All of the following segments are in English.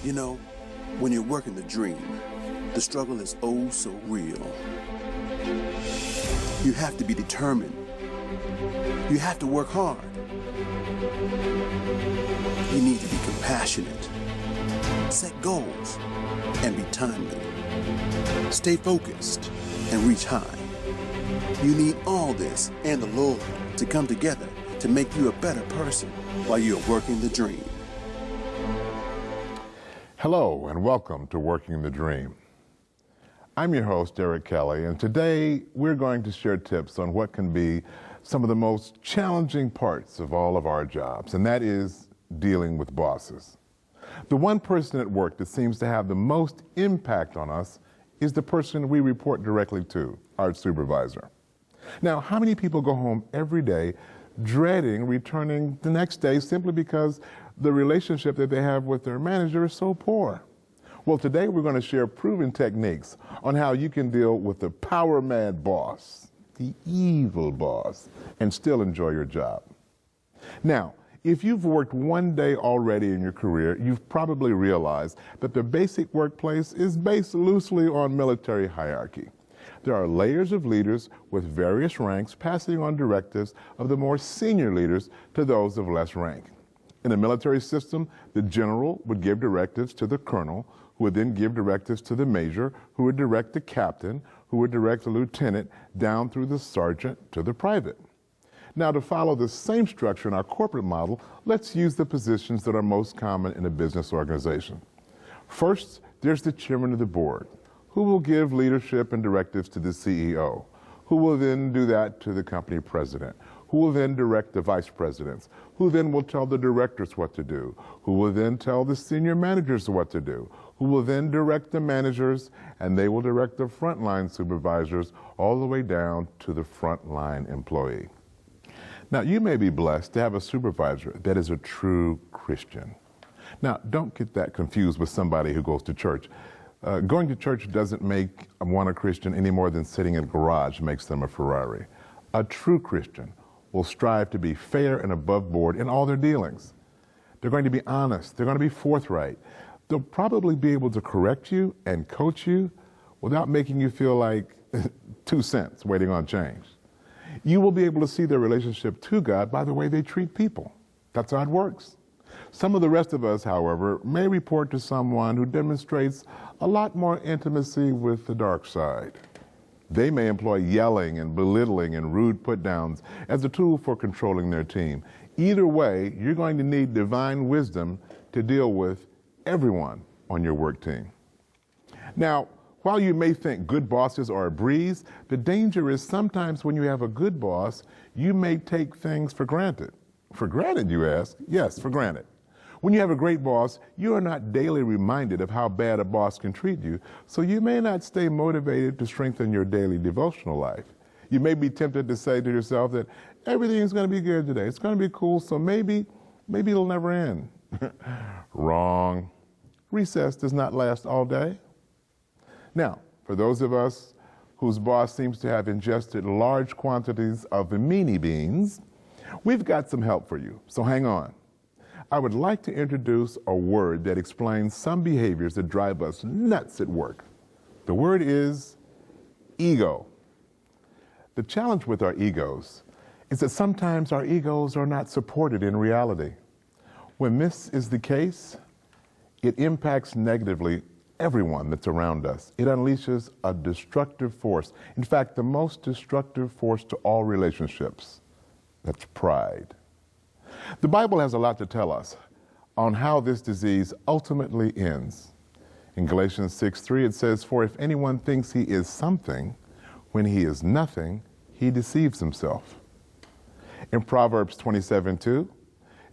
You know, when you're working the dream, the struggle is oh so real. You have to be determined. You have to work hard. You need to be compassionate, set goals, and be timely. Stay focused and reach high. You need all this and the Lord to come together to make you a better person while you're working the dream. Hello and welcome to Working the Dream. I'm your host, Eric Kelly, and today we're going to share tips on what can be some of the most challenging parts of all of our jobs, and that is dealing with bosses. The one person at work that seems to have the most impact on us is the person we report directly to, our supervisor. Now, how many people go home every day dreading returning the next day simply because the relationship that they have with their manager is so poor? Well, today we're going to share proven techniques on how you can deal with the power-mad boss, the evil boss, and still enjoy your job. Now, if you've worked one day already in your career, you've probably realized that the basic workplace is based loosely on military hierarchy. There are layers of leaders with various ranks passing on directives of the more senior leaders to those of less rank. In the military system, the general would give directives to the colonel, who would then give directives to the major, who would direct the captain, who would direct the lieutenant, down through the sergeant to the private. Now, to follow the same structure in our corporate model, let's use the positions that are most common in a business organization. First, there's the chairman of the board, who will give leadership and directives to the CEO, who will then do that to the company president, who will then direct the vice presidents, who then will tell the directors what to do, who will then tell the senior managers what to do, who will then direct the managers, and they will direct the frontline supervisors all the way down to the frontline employee. Now, you may be blessed to have a supervisor that is a true Christian. Now, don't get that confused with somebody who goes to church. Going to church doesn't make one a Christian any more than sitting in a garage makes them a Ferrari. A true Christian will strive to be fair and above board in all their dealings. They're going to be honest. They're going to be forthright. They'll probably be able to correct you and coach you without making you feel like 2 cents waiting on change. You will be able to see their relationship to God by the way they treat people. That's how it works. Some of the rest of us, however, may report to someone who demonstrates a lot more intimacy with the dark side. They may employ yelling and belittling and rude put-downs as a tool for controlling their team. Either way, you're going to need divine wisdom to deal with everyone on your work team. Now, while you may think good bosses are a breeze, the danger is sometimes when you have a good boss, you may take things for granted. For granted, you ask? Yes, for granted. When you have a great boss, you are not daily reminded of how bad a boss can treat you, so you may not stay motivated to strengthen your daily devotional life. You may be tempted to say to yourself that everything's going to be good today. It's going to be cool, so maybe it'll never end. Wrong. Recess does not last all day. Now, for those of us whose boss seems to have ingested large quantities of meanie beans, we've got some help for you, so hang on. I would like to introduce a word that explains some behaviors that drive us nuts at work. The word is ego. The challenge with our egos is that sometimes our egos are not supported in reality. When this is the case, it impacts negatively everyone that's around us. It unleashes a destructive force. In fact, the most destructive force to all relationships. That's pride. The Bible has a lot to tell us on how this disease ultimately ends. In Galatians 6:3, it says, "For if anyone thinks he is something, when he is nothing, he deceives himself." In Proverbs 27:2,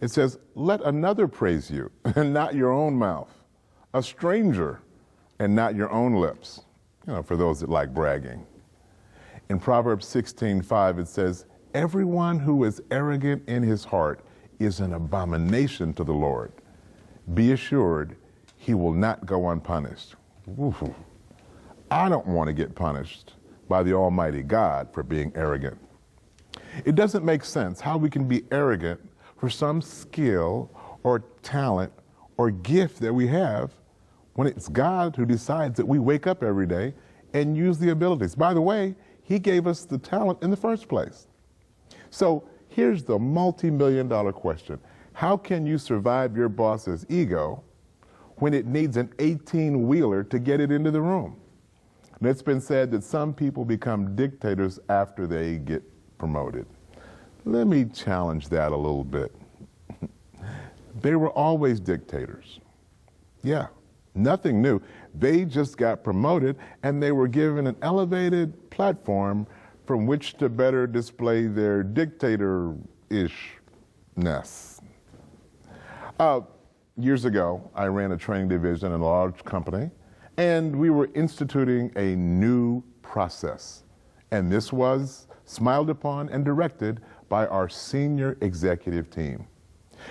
it says, "Let another praise you, and not your own mouth, a stranger, and not your own lips." For those that like bragging. In Proverbs 16:5, it says, "Everyone who is arrogant in his heart is an abomination to the Lord. Be assured he will not go unpunished." Oof. I don't want to get punished by the Almighty God for being arrogant. It doesn't make sense how we can be arrogant for some skill or talent or gift that we have when it's God who decides that we wake up every day and use the abilities. By the way, He gave us the talent in the first place. So here's the multi-million-dollar question. How can you survive your boss's ego when it needs an 18-wheeler to get it into the room? And it's been said that some people become dictators after they get promoted. Let me challenge that a little bit. They were always dictators. Yeah, nothing new. They just got promoted and they were given an elevated platform from which to better display their dictator-ishness. Years ago, I ran a training division in a large company, and we were instituting a new process. And this was smiled upon and directed by our senior executive team.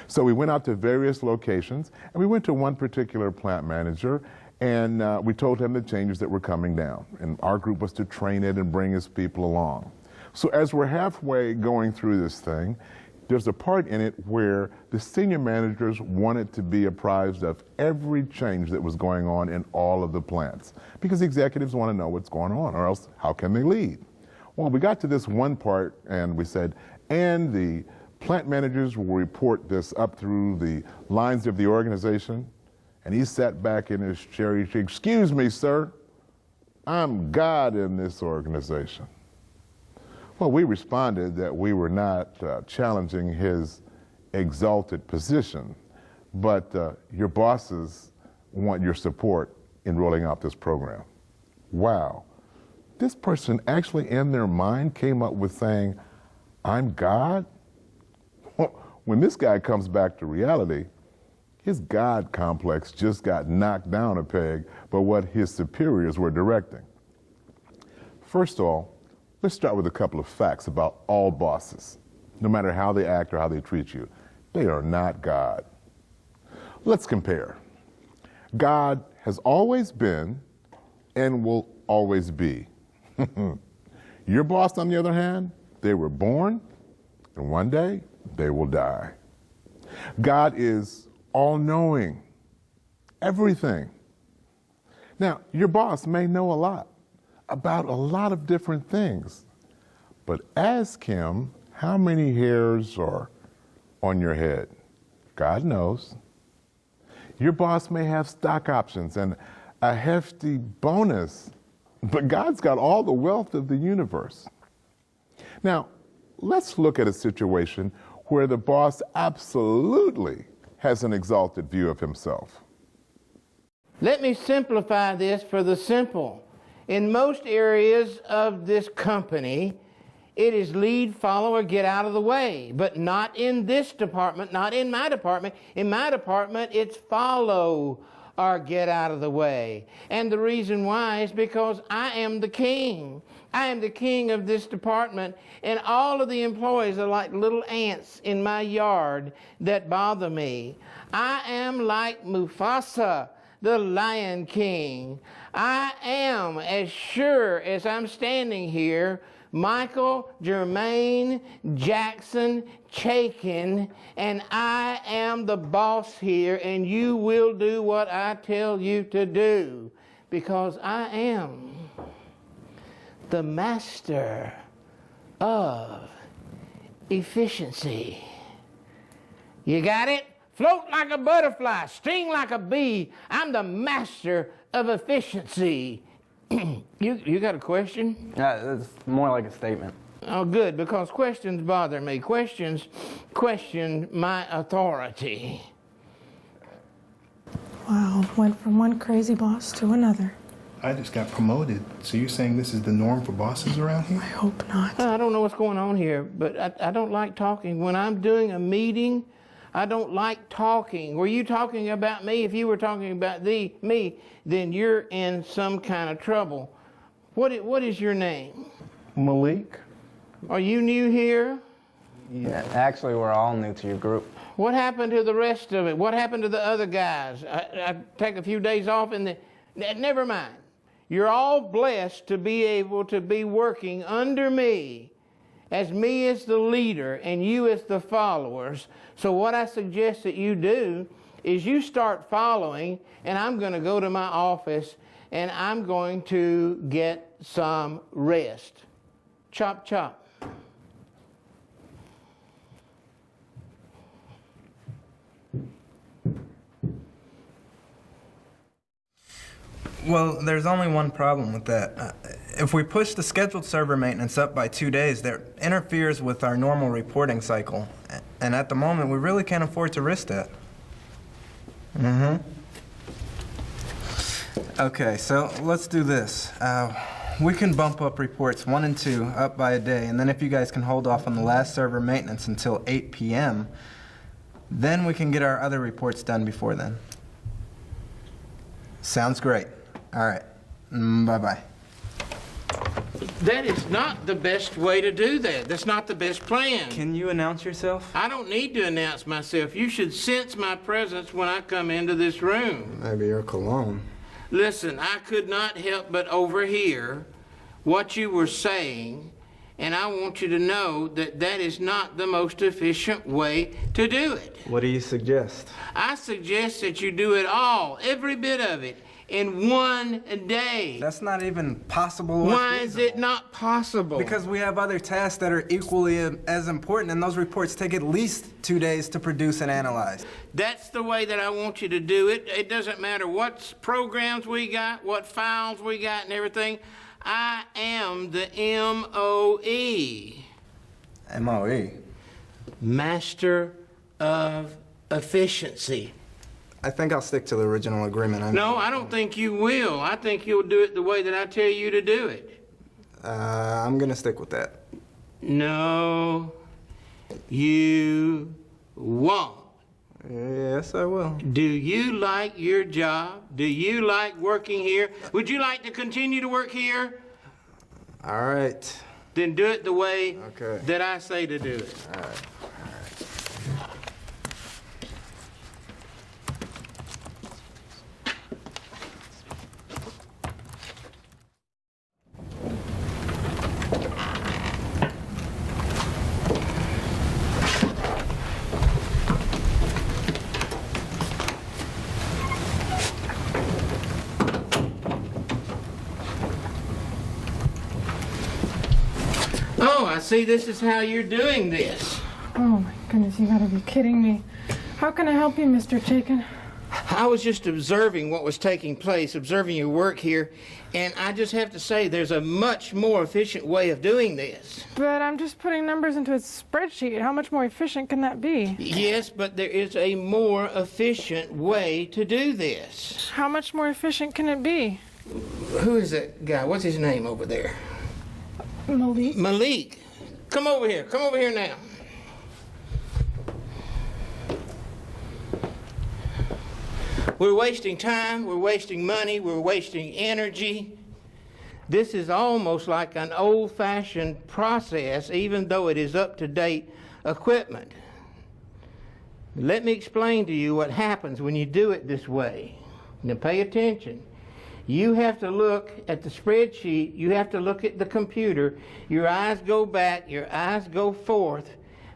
So we went out to various locations, and we went to one particular plant manager, and we told him the changes that were coming down. And our group was to train it and bring his people along. So as we're halfway going through this thing, there's a part in it where the senior managers wanted to be apprised of every change that was going on in all of the plants, because executives want to know what's going on, or else how can they lead? Well, we got to this one part and we said, and the plant managers will report this up through the lines of the organization. And he sat back in his chair. He said, "Excuse me, sir, I'm God in this organization." Well, we responded that we were not challenging his exalted position, but your bosses want your support in rolling out this program. Wow. This person actually in their mind came up with saying, "I'm God"? When this guy comes back to reality, his God complex just got knocked down a peg by what his superiors were directing. First of all, let's start with a couple of facts about all bosses. No matter how they act or how they treat you, they are not God. Let's compare. God has always been and will always be. Your boss, on the other hand, they were born, and one day they will die. God is all-knowing, everything. Now, your boss may know a lot about a lot of different things, but ask him how many hairs are on your head. God knows. Your boss may have stock options and a hefty bonus, but God's got all the wealth of the universe. Now, let's look at a situation where the boss absolutely has an exalted view of himself. Let me simplify this for the simple. In most areas of this company, it is lead, follow, or get out of the way. But not in this department, not in my department. In my department, it's follow or get out of the way. And the reason why is because I am the king. I am the king of this department, and all of the employees are like little ants in my yard that bother me. I am like Mufasa, the Lion King. I am, as sure as I'm standing here, Michael Jermaine Jackson Chaikin, and I am the boss here, and you will do what I tell you to do, because I am the master of efficiency. You got it? Float like a butterfly, sting like a bee. I'm the master of efficiency. You got a question? It's more like a statement. Oh, good, because questions bother me. Questions question my authority. Wow, went from one crazy boss to another. I just got promoted. So you're saying this is the norm for bosses around here? I hope not. I don't know what's going on here, but I don't like talking. When I'm doing a meeting, I don't like talking. Were you talking about me? If you were talking about me, then you're in some kind of trouble. What is your name? Malik? Are you new here? Yeah, actually, we're all new to your group. What happened to the rest of it? What happened to the other guys? I take a few days off and never mind. You're all blessed to be able to be working under me as the leader and you as the followers. So what I suggest that you do is you start following, and I'm going to go to my office, and I'm going to get some rest. Chop, chop. Well, there's only one problem with that. If we push the scheduled server maintenance up by 2 days, that interferes with our normal reporting cycle. And at the moment, we really can't afford to risk that. Okay, so let's do this. We can bump up reports 1 and 2 up by a day, and then if you guys can hold off on the last server maintenance until 8 p.m., then we can get our other reports done before then. Sounds great. All right. Bye-bye. That is not the best way to do that. That's not the best plan. Can you announce yourself? I don't need to announce myself. You should sense my presence when I come into this room. Maybe your cologne. Listen, I could not help but overhear what you were saying, and I want you to know that that is not the most efficient way to do it. What do you suggest? I suggest that you do it all, every bit of it, in 1 day. That's not even possible. Or Why is feasible. it not possible? Because we have other tasks that are equally as important, and those reports take at least 2 days to produce and analyze. That's the way that I want you to do it. It doesn't matter what programs we got, what files we got and everything. I am the MOE. MOE? Master of Efficiency. I think I'll stick to the original agreement. No, I don't think you will. I think you'll do it the way that I tell you to do it. I'm gonna stick with that. No, you won't. Yes, I will. Do you like your job? Do you like working here? Would you like to continue to work here? All right. Then do it the way Okay. that I say to do it. All right. Oh, I see this is how you're doing this. Oh my goodness, you gotta be kidding me. How can I help you, Mr. Chaikin? I was just observing what was taking place, observing your work here, and I just have to say there's a much more efficient way of doing this. But I'm just putting numbers into a spreadsheet. How much more efficient can that be? Yes, but there is a more efficient way to do this. How much more efficient can it be? Who is that guy? What's his name over there? Malik? Malik. Come over here. Come over here now. We're wasting time, we're wasting money, we're wasting energy. This is almost like an old-fashioned process, even though it is up-to-date equipment. Let me explain to you what happens when you do it this way. Now pay attention. You have to look at the spreadsheet, you have to look at the computer, your eyes go back, your eyes go forth,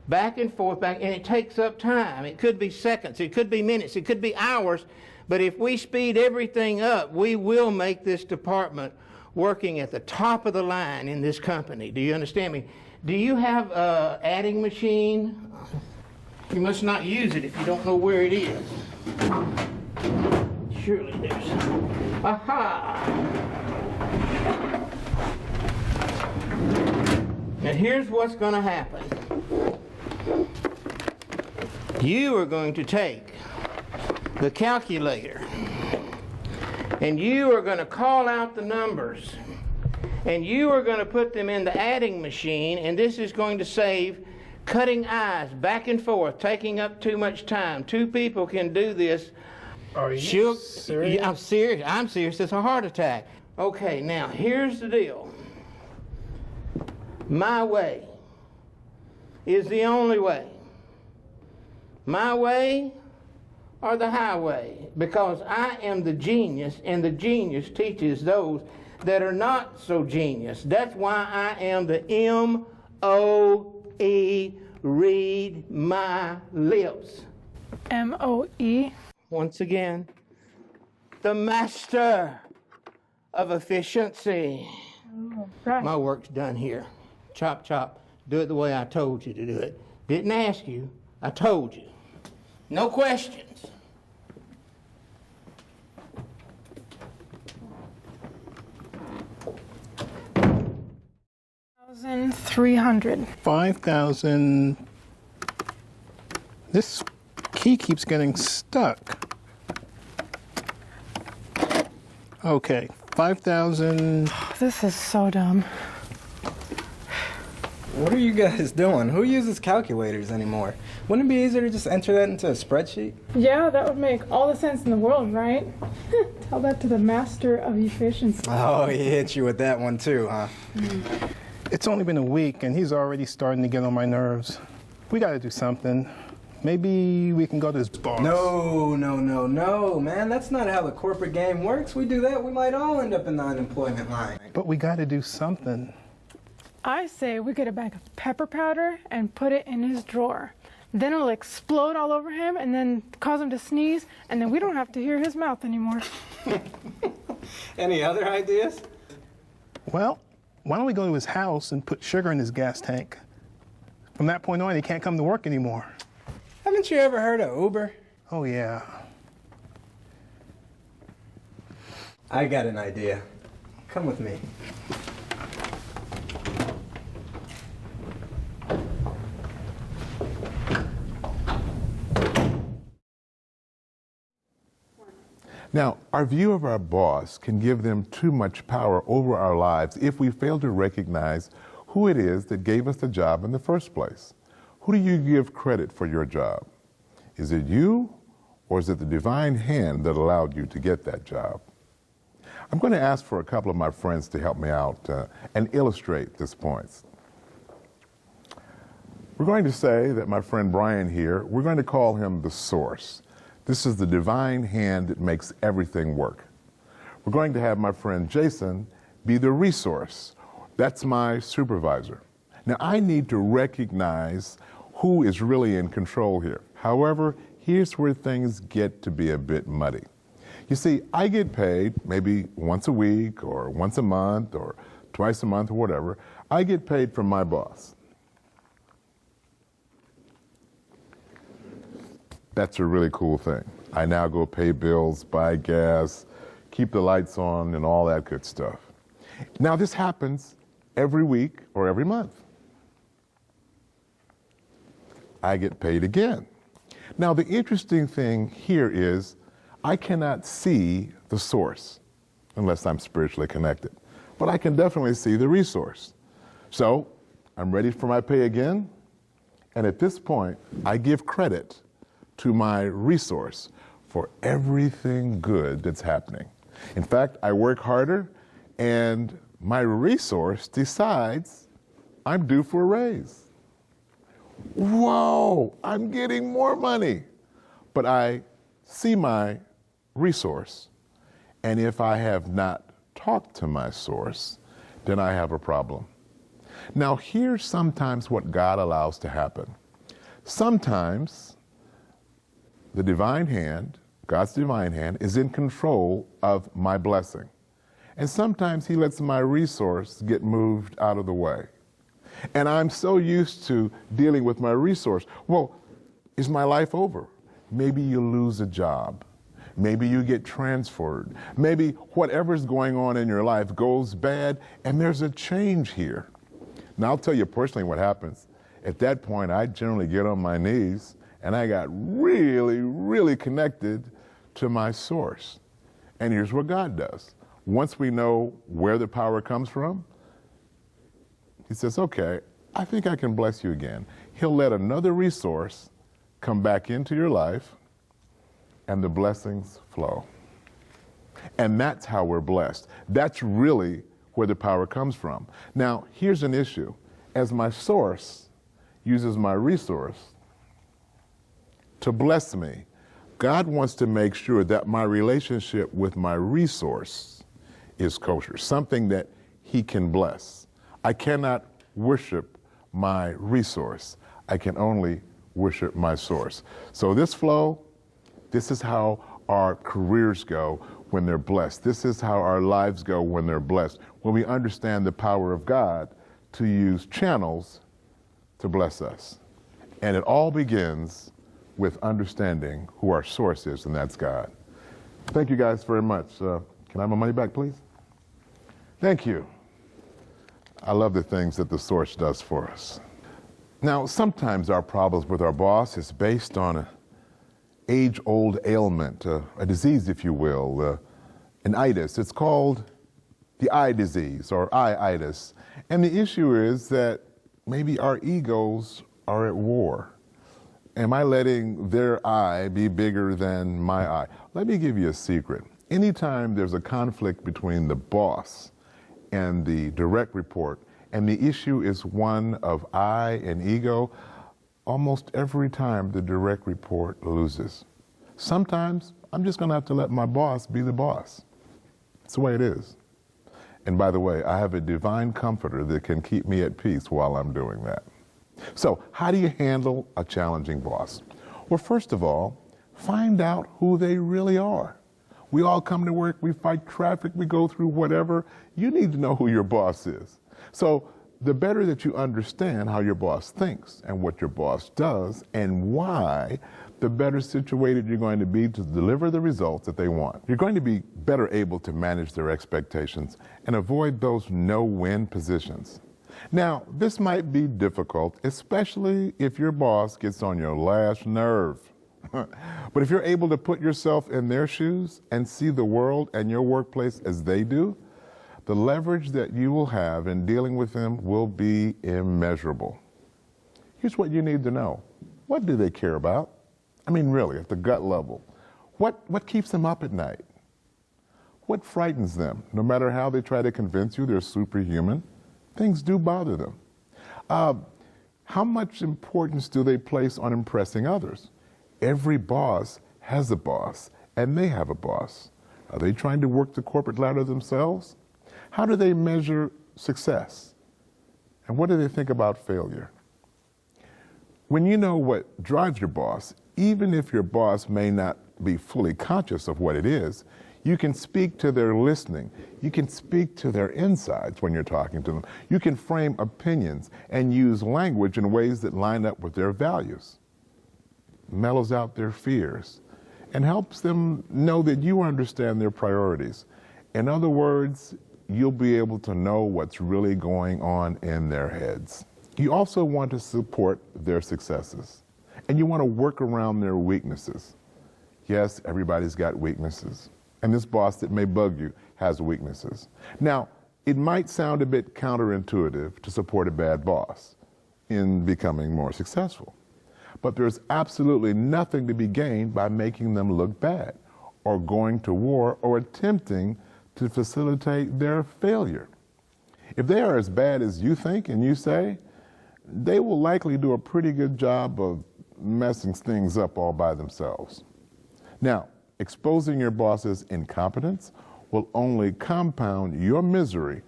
back and forth, back, and it takes up time. It could be seconds, it could be minutes, it could be hours, but if we speed everything up, we will make this department working at the top of the line in this company. Do you understand me? Do you have an adding machine? You must not use it if you don't know where it is. Surely there's... Aha! Now here's what's going to happen. You are going to take the calculator and you are going to call out the numbers and you are going to put them in the adding machine, and this is going to save cutting eyes back and forth, taking up too much time. 2 people can do this. Are you serious? Yeah, I'm serious. I'm serious. It's a heart attack. Okay, now here's the deal. My way is the only way. My way or the highway, because I am the genius, and the genius teaches those that are not so genius. That's why I am the M-O-E, read my lips. M-O-E? once again, the master of efficiency. Oh, right. My work's done here. Chop, chop. Do it the way I told you to do it. Didn't ask you. I told you. No questions. $1,300. 5,000. This key keeps getting stuck. Okay, 5,000. This is so dumb. What are you guys doing? Who uses calculators anymore? Wouldn't it be easier to just enter that into a spreadsheet? Yeah, that would make all the sense in the world, right? Tell that to the master of efficiency. Oh, he hit you with that one too, huh? It's only been a week and he's already starting to get on my nerves. We gotta do something. Maybe we can go to his boss. No, man. That's not how the corporate game works. We do that, we might all end up in the unemployment line. But we gotta do something. I say we get a bag of pepper powder and put it in his drawer. Then it'll explode all over him and then cause him to sneeze, and then we don't have to hear his mouth anymore. Any other ideas? Well, why don't we go to his house and put sugar in his gas tank? From that point on, he can't come to work anymore. Haven't you ever heard of Uber? Oh, yeah. I got an idea. Come with me. Now, our view of our boss can give them too much power over our lives if we fail to recognize who it is that gave us the job in the first place. Who do you give credit for your job? Is it you, or is it the divine hand that allowed you to get that job? I'm going to ask for a couple of my friends to help me out and illustrate this point. We're going to say that my friend Brian here, we're going to call him the source. This is the divine hand that makes everything work. We're going to have my friend Jason be the resource. That's my supervisor. Now, I need to recognize who is really in control here. However, here's where things get to be a bit muddy. You see, I get paid maybe once a week or once a month or twice a month or whatever. I get paid from my boss. That's a really cool thing. I now go pay bills, buy gas, keep the lights on, and all that good stuff. Now, this happens every week or every month. I get paid again. Now, the interesting thing here is I cannot see the source unless I'm spiritually connected, but I can definitely see the resource. So I'm ready for my pay again, and at this point, I give credit to my resource for everything good that's happening. In fact, I work harder, and my resource decides I'm due for a raise. Whoa, I'm getting more money. But I see my resource, and if I have not talked to my source, then I have a problem. Now, here's sometimes what God allows to happen. Sometimes the divine hand, God's divine hand, is in control of my blessing. And sometimes he lets my resource get moved out of the way. And I'm so used to dealing with my resource. Well, is my life over? Maybe you lose a job. Maybe you get transferred. Maybe whatever's going on in your life goes bad and there's a change here. Now, I'll tell you personally what happens. At that point, I generally get on my knees and I got really, really connected to my source. And here's what God does. Once we know where the power comes from, he says, okay, I think I can bless you again. He'll let another resource come back into your life and the blessings flow. And that's how we're blessed. That's really where the power comes from. Now, here's an issue. As my source uses my resource to bless me, God wants to make sure that my relationship with my resource is kosher, something that he can bless. I cannot worship my resource. I can only worship my source. So this flow This is how our careers go when they're blessed. This is how our lives go when they're blessed, when we understand the power of God to use channels to bless us. And it all begins with understanding who our source is, and that's God. Thank you guys very much. Can I have my money back, please? Thank you. I love the things that the source does for us. Now, sometimes our problems with our boss is based on an age-old ailment, a disease, if you will, an itis. It's called the eye disease or eye-itis. And the issue is that maybe our egos are at war. Am I letting their eye be bigger than my eye? Let me give you a secret. Anytime there's a conflict between the boss and the direct report, and the issue is one of I and ego, almost every time the direct report loses. Sometimes I'm just going to have to let my boss be the boss. It's the way it is. And by the way, I have a divine comforter that can keep me at peace while I'm doing that. So how do you handle a challenging boss? Well, first of all, find out who they really are. We all come to work, we fight traffic, we go through whatever. You need to know who your boss is. So the better that you understand how your boss thinks and what your boss does and why, the better situated you're going to be to deliver the results that they want. You're going to be better able to manage their expectations and avoid those no-win positions. Now, this might be difficult, especially if your boss gets on your last nerve. But if you're able to put yourself in their shoes and see the world and your workplace as they do, the leverage that you will have in dealing with them will be immeasurable. Here's what you need to know. What do they care about? I mean, really, at the gut level. What keeps them up at night? What frightens them? No matter how they try to convince you they're superhuman, things do bother them. How much importance do they place on impressing others? Every boss has a boss, and they have a boss. Are they trying to work the corporate ladder themselves? How do they measure success? And what do they think about failure? When you know what drives your boss, even if your boss may not be fully conscious of what it is, you can speak to their listening. You can speak to their insides when you're talking to them. You can frame opinions and use language in ways that line up with their values, mellows out their fears, and helps them know that you understand their priorities. In other words, you'll be able to know what's really going on in their heads. You also want to support their successes, and you want to work around their weaknesses. Yes, everybody's got weaknesses, and this boss that may bug you has weaknesses. Now, it might sound a bit counterintuitive to support a bad boss in becoming more successful, but there's absolutely nothing to be gained by making them look bad, or going to war, or attempting to facilitate their failure. If they are as bad as you think and you say, they will likely do a pretty good job of messing things up all by themselves. Now, exposing your boss's incompetence will only compound your misery,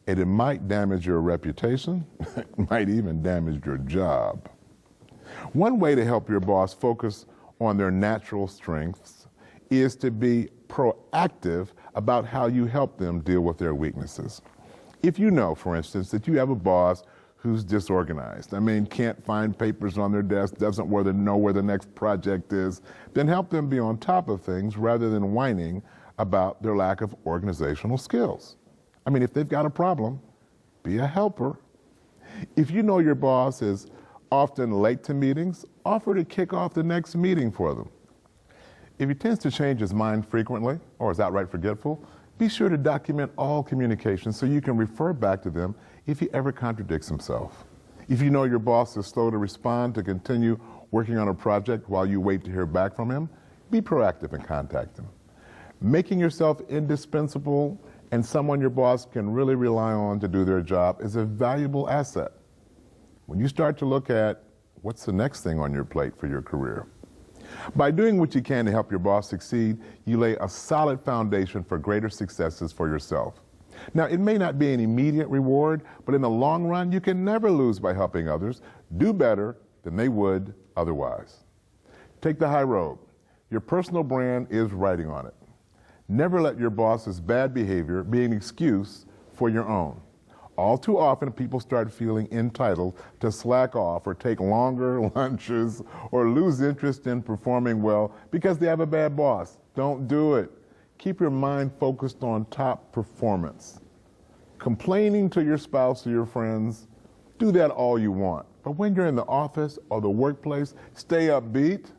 and it might damage your reputation, it might even damage your job. One way to help your boss focus on their natural strengths is to be proactive about how you help them deal with their weaknesses. If you know, for instance, that you have a boss who's disorganized, can't find papers on their desk, doesn't know where the next project is, then help them be on top of things rather than whining about their lack of organizational skills. If they've got a problem, be a helper. If you know your boss is often late to meetings, offer to kick off the next meeting for them. If he tends to change his mind frequently or is outright forgetful, be sure to document all communications so you can refer back to them if he ever contradicts himself. If you know your boss is slow to respond to continue working on a project while you wait to hear back from him, be proactive and contact him. Making yourself indispensable and someone your boss can really rely on to do their job is a valuable asset. When you start to look at what's the next thing on your plate for your career. By doing what you can to help your boss succeed, you lay a solid foundation for greater successes for yourself. Now, it may not be an immediate reward, but in the long run, you can never lose by helping others do better than they would otherwise. Take the high road. Your personal brand is writing on it. Never let your boss's bad behavior be an excuse for your own. All too often, people start feeling entitled to slack off or take longer lunches or lose interest in performing well because they have a bad boss. Don't do it. Keep your mind focused on top performance. Complaining to your spouse or your friends, do that all you want. But when you're in the office or the workplace, stay upbeat,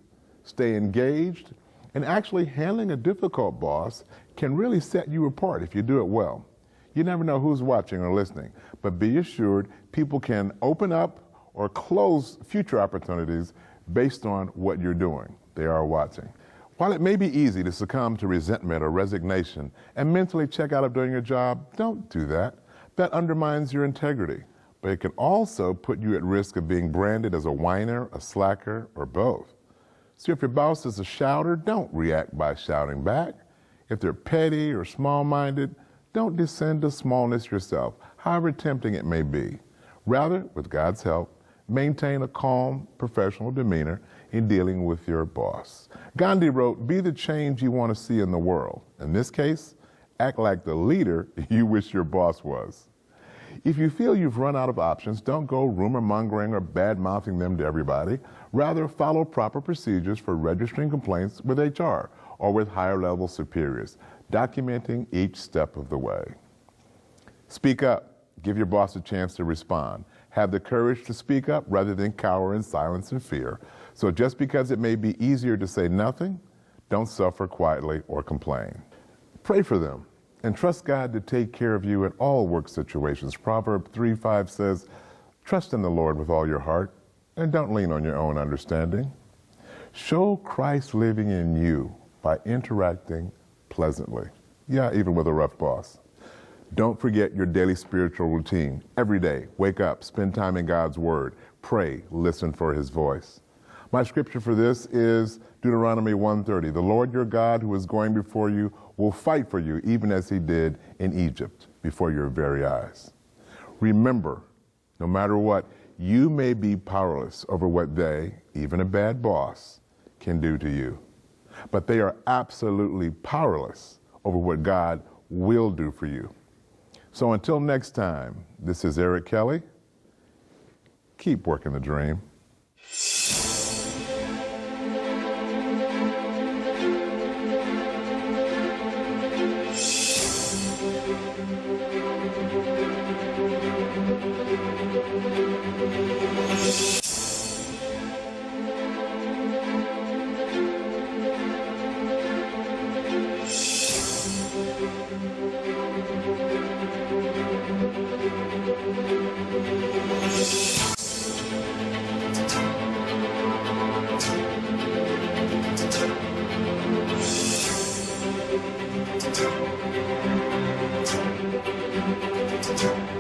stay engaged, and actually handling a difficult boss can really set you apart if you do it well. You never know who's watching or listening, but be assured people can open up or close future opportunities based on what you're doing. They are watching. While it may be easy to succumb to resentment or resignation and mentally check out of doing your job, don't do that. That undermines your integrity, but it can also put you at risk of being branded as a whiner, a slacker, or both. So if your boss is a shouter, don't react by shouting back. If they're petty or small-minded, don't descend to smallness yourself, however tempting it may be. Rather, with God's help, maintain a calm, professional demeanor in dealing with your boss. Gandhi wrote, "Be the change you want to see in the world." In this case, act like the leader you wish your boss was. If you feel you've run out of options, don't go rumor mongering or bad-mouthing them to everybody. Rather, follow proper procedures for registering complaints with HR or with higher-level superiors, documenting each step of the way. Speak up. Give your boss a chance to respond. Have the courage to speak up rather than cower in silence and fear. So just because it may be easier to say nothing, don't suffer quietly or complain. Pray for them and trust God to take care of you in all work situations. Proverbs 3:5 says, "Trust in the Lord with all your heart and don't lean on your own understanding." Show Christ living in you by interacting pleasantly. Yeah, even with a rough boss. Don't forget your daily spiritual routine. Every day, wake up, spend time in God's Word, pray, listen for His voice. My scripture for this is Deuteronomy 1:30. "The Lord your God who is going before you will fight for you even as He did in Egypt before your very eyes." Remember, no matter what, you may be powerless over what they, even a bad boss, can do to you. But they are absolutely powerless over what God will do for you. So until next time, this is Eric Kelly. Keep working the dream. Thank you.